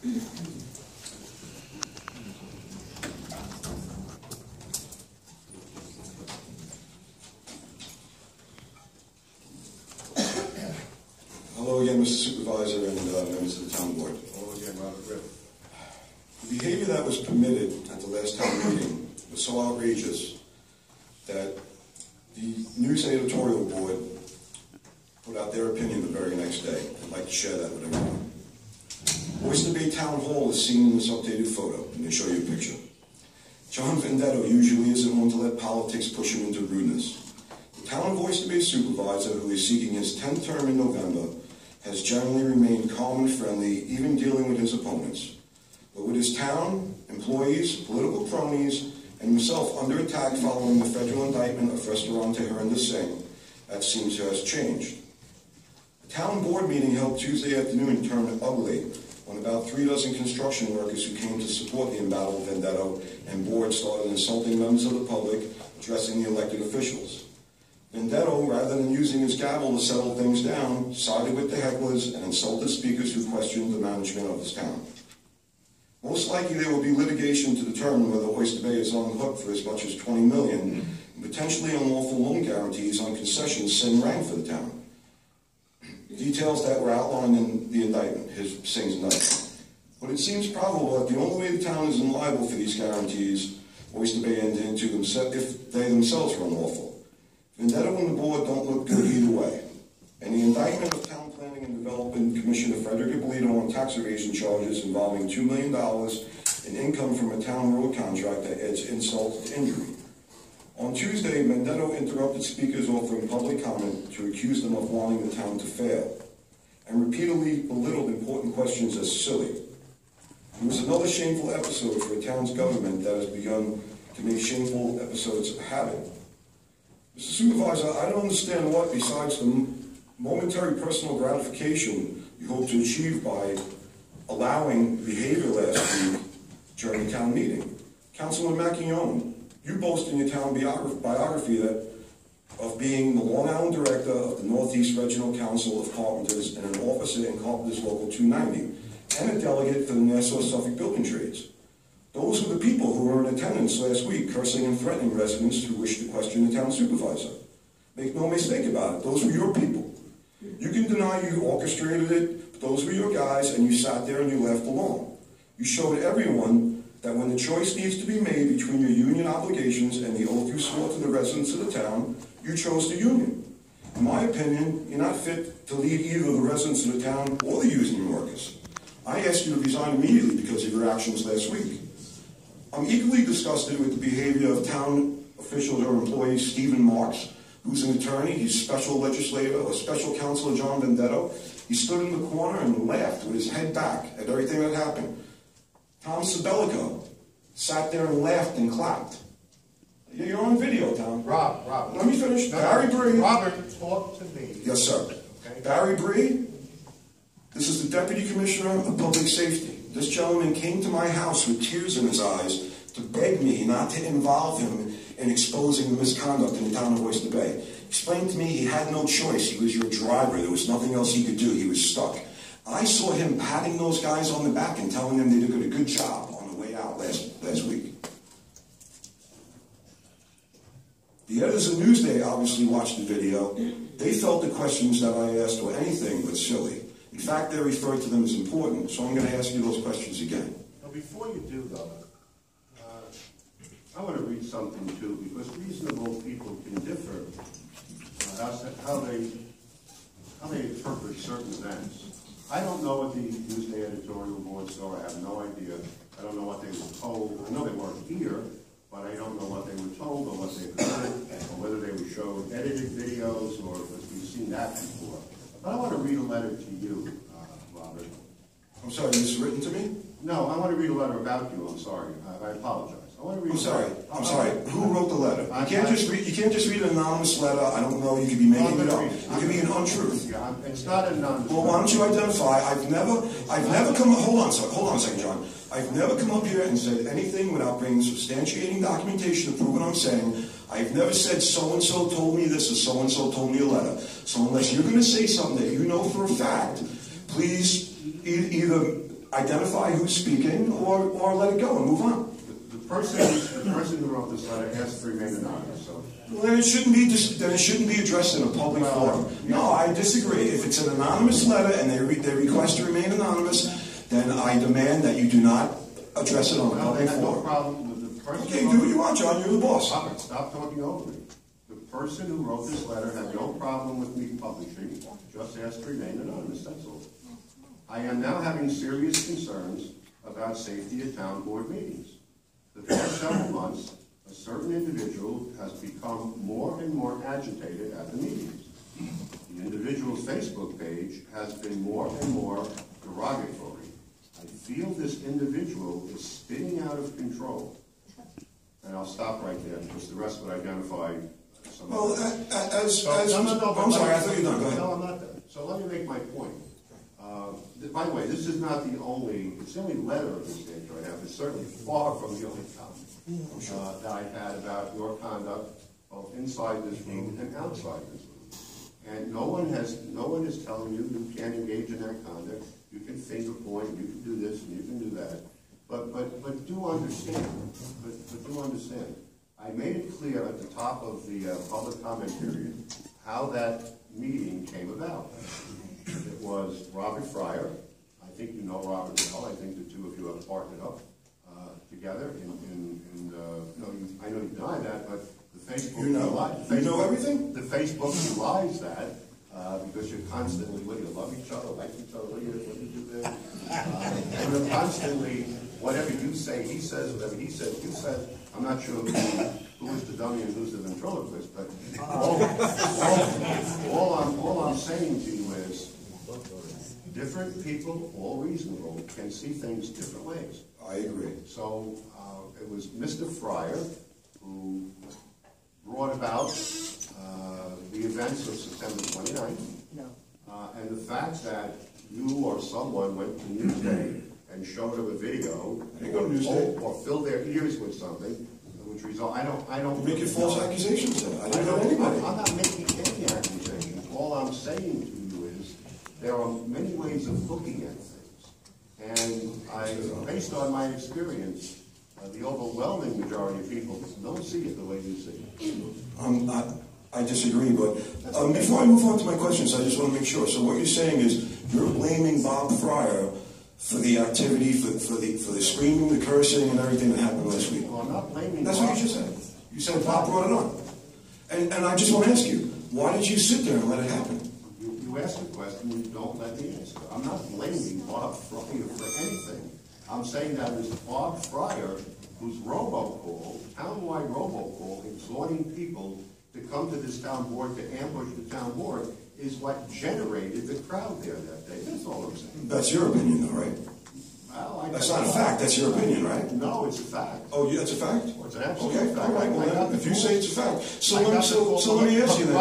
Hello again, Mr. Supervisor and members of the town board. Hello again, Robert. The behavior that was permitted at the last town meeting was so outrageous that the news editorial board put out their opinion the very next day. I'd like to share that with everyone. Oyster Bay Town Hall is seen in this updated photo. Let me show you a picture. John Venditto usually isn't one to let politics push him into rudeness. The town of Oyster Bay supervisor, who is seeking his 10th term in November, has generally remained calm and friendly, even dealing with his opponents. But with his town, employees, political cronies, and himself under attack following the federal indictment of Restaurante Harinder Singh, that seems to have changed. The town board meeting held Tuesday afternoon turned ugly when about 3 dozen construction workers who came to support the embattled Venditto and board started insulting members of the public, addressing the elected officials. Venditto, rather than using his gavel to settle things down, sided with the hecklers and insulted speakers who questioned the management of his town. Most likely there will be litigation to determine whether Oyster Bay is on the hook for as much as $20 million in potentially unlawful loan guarantees on concessions Singh ran for the town. Details that were outlined in the indictment, Singh's indictment. But it seems probable that the only way the town is liable for these guarantees Oyster Bay entered into if they themselves were unlawful. Venditto and the board don't look good either way. And the indictment of Town Planning and Development Commissioner Frederick Ippolito on tax evasion charges involving $2 million in income from a town road contract that adds insult to injury. On Tuesday, Venditto interrupted speakers offering public comment to accuse them of wanting the town to fail, and repeatedly belittled important questions as silly. It was another shameful episode for a town's government that has begun to make shameful episodes a habit. Mr. Supervisor, I don't understand what, besides the momentary personal gratification you hope to achieve by allowing behavior last week during the town meeting. Councilman Macchione, you boast in your town biography of being the Long Island director of the Northeast Regional Council of Carpenters and an officer in Carpenters Local 290, and a delegate for the Nassau-Suffolk Building Trades. Those were the people who were in attendance last week, cursing and threatening residents who wished to question the town supervisor. Make no mistake about it, those were your people. You can deny you orchestrated it, but those were your guys, and you sat there and you laughed along. You showed everyone that when the choice needs to be made between your union obligations and the oath you swore to the residents of the town, you chose the union. In my opinion, you're not fit to lead either the residents of the town or the union workers. I asked you to resign immediately because of your actions last week. I'm equally disgusted with the behavior of town officials or employees Stephen Marks, who's an attorney, he's special legislator or special counsel John Venditto. He stood in the corner and laughed with his head back at everything that happened. Tom Sabellico sat there and laughed and clapped. You're on video, Tom. Rob. Let me finish. No, Barry Bree. Robert, talk to me. Yes, sir. Okay. Barry Bree, this is the Deputy Commissioner of Public Safety. This gentleman came to my house with tears in his eyes to beg me not to involve him in exposing the misconduct in the town of Oyster Bay. Explained to me he had no choice. He was your driver. There was nothing else he could do. He was stuck. I saw him patting those guys on the back and telling them they did a good job on the way out last week. The editors of Newsday obviously watched the video. They felt the questions that I asked were anything but silly. In fact, they referred to them as important, so I'm going to ask you those questions again. Now, before you do, though, I want to read something, too, because reasonable people can differ how they interpret certain events. I don't know what the Newsday editorial board saw. I have no idea. I don't know what they were told. I know they weren't here, but I don't know what they were told or what they heard, or whether they were showed edited videos or if we've seen that before. But I want to read a letter to you, Robert. I'm sorry, this is written to me? No, I want to read a letter about you. I'm sorry. I apologize. I want to read. I'm sorry. Who wrote the letter? You can't just read an anonymous letter. I don't know. You could be making it up. It could be an untruth. Yeah, it's not an anonymous. Well, why don't you identify? I've never come. Hold on a second, John. I've never come up here and said anything without bringing substantiating documentation to prove what I'm saying. I've never said so-and-so told me this or so-and-so told me a letter. So unless you're going to say something that you know for a fact, please either identify who's speaking or let it go and move on. The person who wrote this letter asked to remain anonymous, so. Well, then it shouldn't be addressed in a public forum. No, I disagree. If it's an anonymous letter and they request to remain anonymous, then I demand that you do not address it on a public forum. No problem with the person. Okay, do what you want, John. You're the boss. Robert, stop talking over me. The person who wrote this letter had no problem with me publishing, just asked to remain anonymous, that's all. I am now having serious concerns about safety at town board meetings. The past several months, a certain individual has become more and more agitated at the meetings. The individual's Facebook page has been more and more derogatory. I feel this individual is spinning out of control. And I'll stop right there because the rest would identify some. Well, I'm sorry, I thought you were done. Go ahead. No, I'm not done. So let me make my point. By the way, this is not the only, it's the only letter of this nature I have. It's certainly far from the only comment that I had about your conduct both inside this room and outside this room. And no one is telling you you can't engage in that conduct. You can finger point, you can do this, and you can do that. But do understand. But do understand. I made it clear at the top of the public comment period how that meeting came about. It was Robert Fryer. I think you know Robert well. I think the two of you have partnered up together. I know you deny that, but the Facebook you know everything. The Facebook belies that because you're constantly, what do you love each other, like each other, what do you do there? And you're constantly, whatever you say, he says. Whatever he says, you said. I'm not sure who is the dummy and who's the ventriloquist, but all I'm saying to you is, different people, all reasonable, can see things different ways. I agree. So it was Mr. Fryer who brought about the events of September 29th. No. And the fact that you or someone went to Newsday and showed them a video or filled their ears with something, which result, I don't. You're making false accusations then. I didn't know anybody. I'm not making any accusations. All I'm saying to you is there are many ways of looking at things. And based on my experience, the overwhelming majority of people don't see it the way you see it. I disagree, but before I move on to my questions, I just want to make sure. So what you're saying is you're blaming Bob Fryer for the activity, for the screaming, the cursing, and everything that happened last week. Well, I'm not blaming That's Bob. what you just said. You said Bob brought it on. And I just want to ask you, why did you sit there and let it happen? You ask a question, you don't let me answer. I'm not blaming Bob Fryer for anything. I'm saying that it was Bob Fryer whose robocall, town-wide robocall, exhorting people to come to this town board to ambush the town board is what generated the crowd there that day. That's all I'm saying. That's your opinion, though, right? Well, that's not a fact. That's your opinion, right? No, it's a fact. Oh, yeah, it's a fact? Well, it's an absolute fact. All right. Well, if you say it's a fact. So let me ask you then. I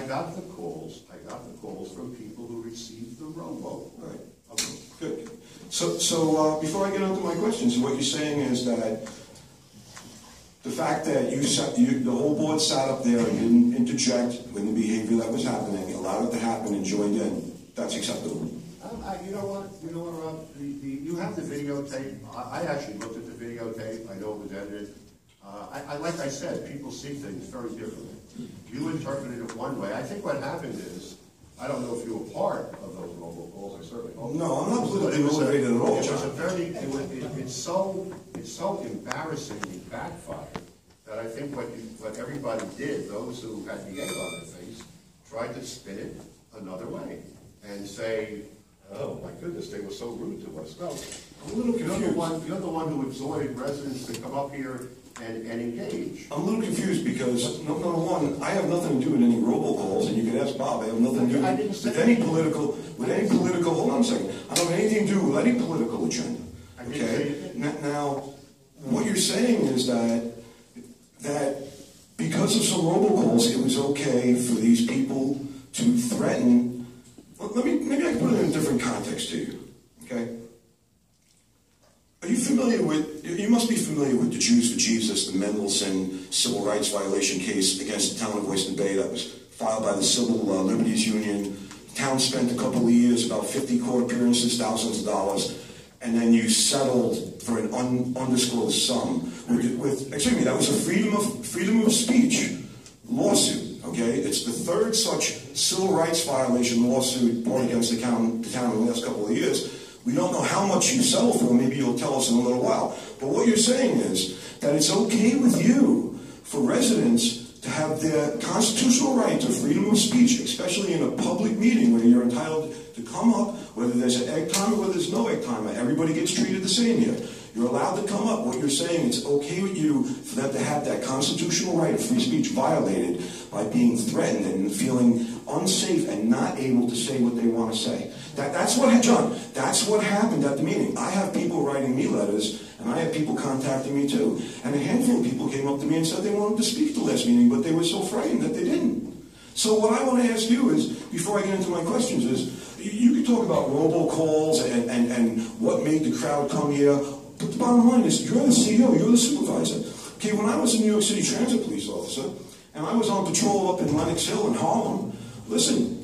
got the calls from people who received the robocall. Right. Okay, good. So before I get on to my questions, what you're saying is that the fact that the whole board sat up there and didn't interject when the behavior that was happening, allowed it to happen and joined in, that's acceptable. You know what, Rob? You have the videotape. I actually looked at the videotape. I know it was edited. Like I said, people see things very differently. You interpreted it one way. I think what happened is, I don't know if you were part of those robocalls. I certainly hope. No, I'm not politically motivated at all, John. It's so embarrassingly backfired that I think what everybody did, those who had the egg on their face, tried to spin it another way and say, oh my goodness, they were so rude to us. No, I'm a little confused. You're the one who exhorted residents to come up here and engage. I'm a little confused because, number one, I have nothing to do with any robocalls, and you can ask Bob, I have nothing to do with any political, hold on a second, I don't have anything to do with any political agenda. Okay? Now, what you're saying is that because of some robocalls, it was okay for these people to threaten. Well, maybe I can put it in a different context to you. Okay? Are you familiar with? You must be familiar with the Jews for Jesus, the Mendelssohn civil rights violation case against the town of Oyster Bay that was filed by the Civil Liberties Union, town spent a couple of years, about 50 court appearances, thousands of dollars, and then you settled for an undisclosed sum excuse me, that was a freedom of speech lawsuit, okay? It's the third such civil rights violation lawsuit brought against the town in the last couple of years. We don't know how much you settle for, maybe you'll tell us in a little while. But what you're saying is that it's okay with you for residents to have their constitutional right to freedom of speech, especially in a public meeting where you're entitled to come up, whether there's an egg timer or whether there's no egg timer. Everybody gets treated the same here. You're allowed to come up. What you're saying, it's okay with you for them to have that constitutional right of free speech violated by being threatened and feeling unsafe and not able to say what they want to say. That's what, John, that's what happened at the meeting. I have people writing me letters, and I have people contacting me too. And a handful of people came up to me and said they wanted to speak at the last meeting, but they were so frightened that they didn't. So what I want to ask you is, before I get into my questions, is you could talk about robocalls and what made the crowd come here. But the bottom line is, you're the CEO, you're the supervisor. Okay, when I was a New York City Transit police officer, and I was on patrol up in Lenox Hill in Harlem, listen,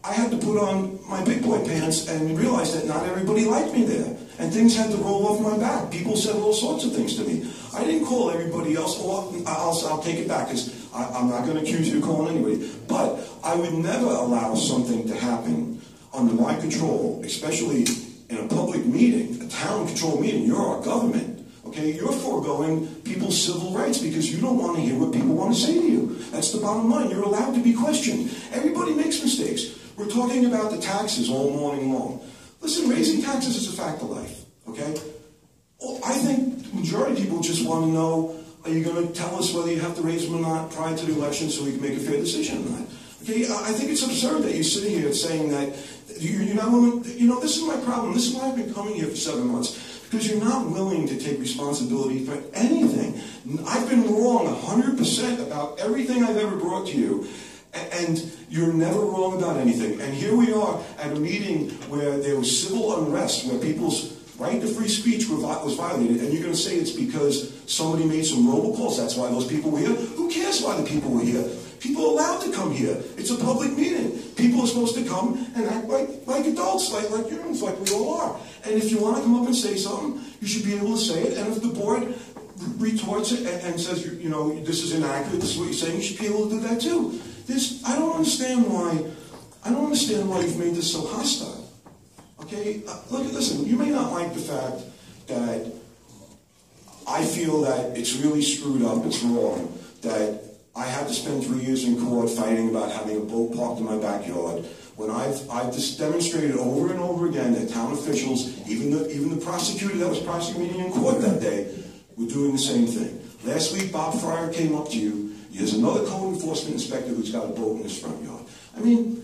I had to put on my big boy pants and realize that not everybody liked me there. And things had to roll off my back. People said all sorts of things to me. I didn't call everybody else, I'll take it back, because I'm not going to accuse you of calling anybody. But I would never allow something to happen under my control, especially in a public meeting, a town-controlled meeting. You're our government, okay? You're foregoing people's civil rights because you don't want to hear what people want to say to you. That's the bottom line. You're allowed to be questioned. Everybody makes mistakes. We're talking about the taxes all morning long. Listen, raising taxes is a fact of life, okay? I think the majority of people just want to know, are you going to tell us whether you have to raise them or not prior to the election so we can make a fair decision or not? Okay, I think it's absurd that you're sitting here saying that you're not willing. You know, this is my problem. This is why I've been coming here for 7 months. Because you're not willing to take responsibility for anything. I've been wrong 100% about everything I've ever brought to you. And you're never wrong about anything. And here we are at a meeting where there was civil unrest, where people's right to free speech was violated, and you're going to say it's because somebody made some robocalls, that's why those people were here? Who cares why the people were here? People are allowed to come here. It's a public meeting. People are supposed to come and act like adults, like humans, like we all are. And if you want to come up and say something, you should be able to say it. And if the board retorts it and says, you know, this is inaccurate, this is what you're saying, you should be able to do that too. I don't understand why you've made this so hostile. Okay, listen, you may not like the fact that I feel that it's really screwed up, it's wrong, that I had to spend 3 years in court fighting about having a boat parked in my backyard, when I've just demonstrated over and over again that town officials, even the prosecutor that was prosecuting in court that day, were doing the same thing. Last week, Bob Fryer came up to you. There's another code enforcement inspector who's got a boat in his front yard. I mean,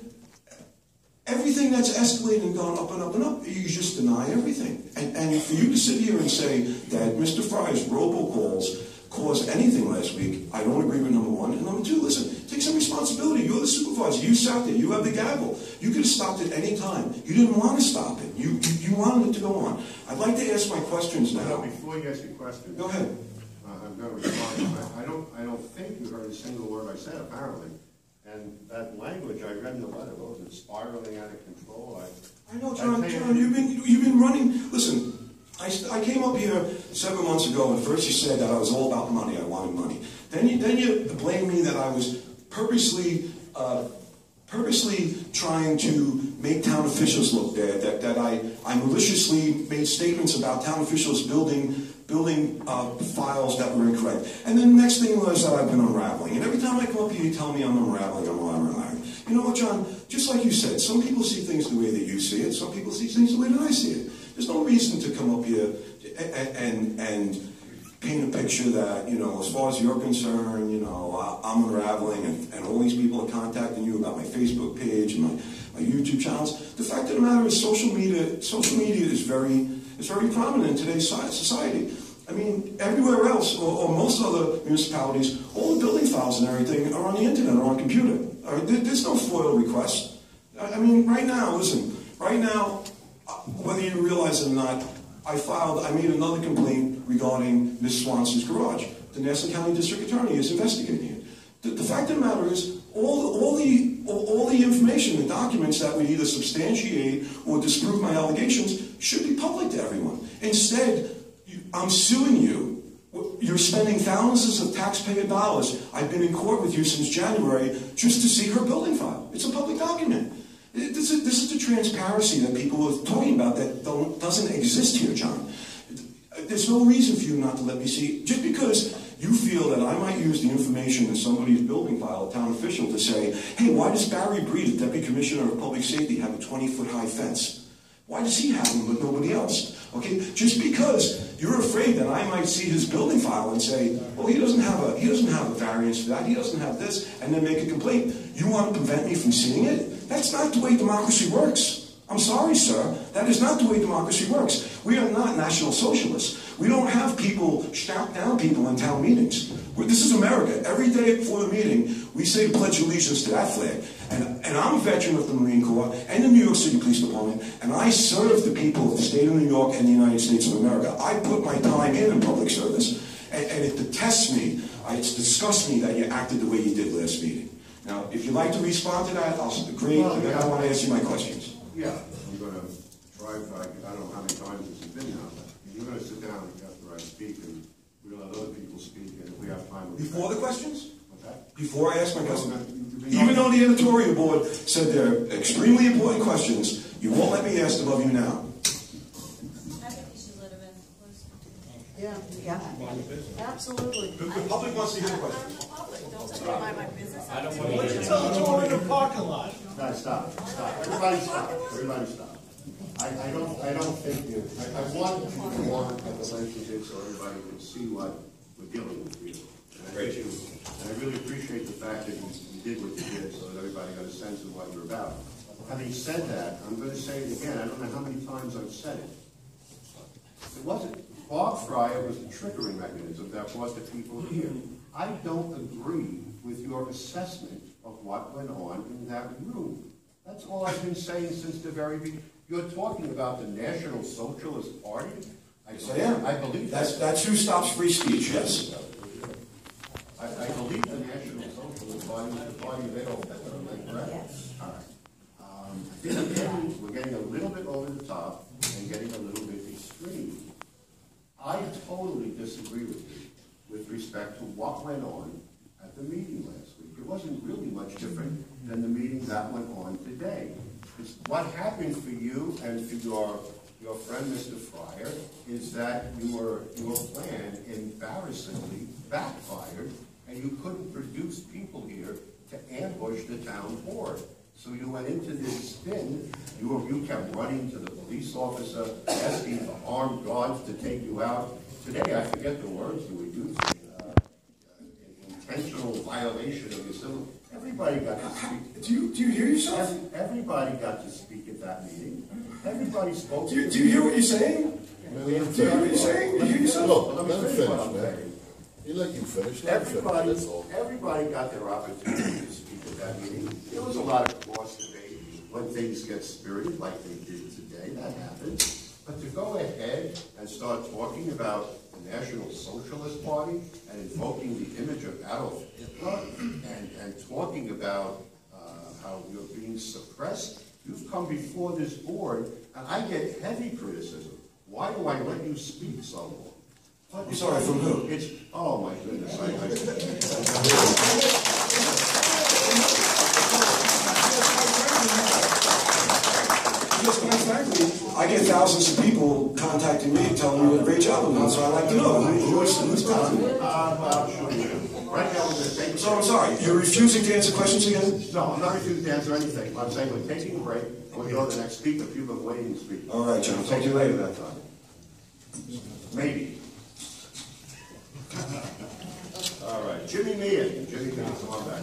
everything that's escalated and gone up and up and up, you just deny everything. And for you to sit here and say that Mr. Fry's robocalls caused anything last week, I don't agree with number one. And number two, listen, take some responsibility. You're the supervisor. You sat there. You have the gavel. You could have stopped it any time. You didn't want to stop it. You wanted it to go on. I'd like to ask my questions now. Before you ask your question, go ahead. I'm going to respond. I don't think you heard a single word I said, apparently. And that language I read in the letter, was it spiraling out of control? I know, John, you've been running. Listen, I came up here 7 months ago, and first you said that I was all about money, I wanted money. Then you blamed me that I was purposely trying to make town officials look bad, that I maliciously made statements about town officials building files that were incorrect. And then the next thing was that I've been unraveling. And every time I come up here, you tell me I'm unraveling. You know what, John? Just like you said, some people see things the way that you see it. Some people see things the way that I see it. There's no reason to come up here and paint a picture that, you know, as far as you're concerned, you know, I'm unraveling and all these people are contacting you about my Facebook page and my YouTube channels. The fact of the matter is social media is very prominent in today's society. I mean, everywhere else, or most other municipalities, all the building files and everything are on the internet or on a computer. There's no FOIL request. I mean, right now, whether you realize it or not, I made another complaint regarding Ms. Swanson's garage. The Nassau County District Attorney is investigating it. The fact of the matter is, all all the information, the documents that would either substantiate or disprove my allegations should be public to everyone. Instead, I'm suing you. You're spending thousands of taxpayer dollars. I've been in court with you since January just to see her building file. It's a public document. This is the transparency that people are talking about that doesn't exist here, John. There's no reason for you not to let me see. Just because you feel that I might use the information in somebody's building file, a town official, to say, hey, why does Barry Breed, the Deputy Commissioner of Public Safety, have a 20-foot high fence? Why does he have them but nobody else? Okay, just because you're afraid that I might see his building file and say, well, he doesn't have a variance for that, he doesn't have this, and then make a complaint. You want to prevent me from seeing it? That's not the way democracy works. I'm sorry, sir. That is not the way democracy works. We are not National Socialists. We don't have people shout down people in town meetings. This is America. Every day before the meeting, we say pledge allegiance to that flag. And I'm a veteran of the Marine Corps and the New York City Police Department, and I serve the people of the state of New York and the United States of America. I put my time in public service, and it detests me, it disgusts me that you acted the way you did last meeting. Now, if you'd like to respond to that, I'll agree, and then I want to ask you my questions. Yeah, I'm going to try, I don't know how many times this has been now, but you're going to sit down after I speak, and we'll let other people speak, and if we have time... Before the questions? What's that? Before I ask my question? Even though the editorial board said they're extremely important questions, you won't let me ask them of you now. I think you should let him in, please. Yeah, absolutely. The public wants to hear the question. I'm the public, don't tell me my business. I don't want to hear it. in the parking lot. No, stop. Everybody stop. Everybody stop. I don't think I want you to warn the relationship so everybody can see what we're dealing with here. And I really appreciate the fact that you did what you did so that everybody got a sense of what you're about. Having said that, I'm going to say it again. I don't know how many times I've said it. It wasn't. Bob Fryer was the triggering mechanism that brought the people here. I don't agree with your assessment of what went on in that room. That's all I've been saying since the very beginning. You're talking about the National Socialist Party? I believe that's who stops free speech, yes. I believe the National Socialist Party is the party of Adolf Hitler, am I correct? Yes. All right. I think we're getting a little bit over the top and getting a little bit extreme. I totally disagree with you with respect to what went on at the meeting last week. It wasn't really much different than the meeting that went on today. It's what happened for you and for your friend Mr. Fryer is that your plan embarrassingly backfired and you couldn't produce people here to ambush the town board. So you went into this spin, you kept running to the police officer, asking for armed guards to take you out. Today, I forget the words you were using, intentional violation of your civil. Everybody got to speak. Do you hear yourself? Everybody got to speak at that meeting. Everybody spoke. Do you hear what you're saying? Do you hear what you're saying? Do you hear yourself? Look, let me finish what I'm saying. You let you finish. Everybody got their opportunity to speak at that meeting. There was a lot of cross debate when things get spirited like they did today. That happens. But to go ahead and start talking about the National Socialist Party and invoking the image of Adolf Hitler and talking about how you're being suppressed, you've come before this board and I get heavy criticism. Why do I let you speak so long? I'm sorry, from who? Oh my goodness. Because quite frankly, I get thousands of people contacting me telling me what a great job I'm doing, so I'd like to know who's talking. Right now, we're going to take So I'm sorry, you're refusing to answer questions again? No, I'm not refusing to answer anything. I'm saying we're taking a break, and we'll go to the next speaker. People have been waiting to speak. All right, John, I'll talk to you later that time. Maybe. All right, Jimmy Meehan. Jimmy, come on back.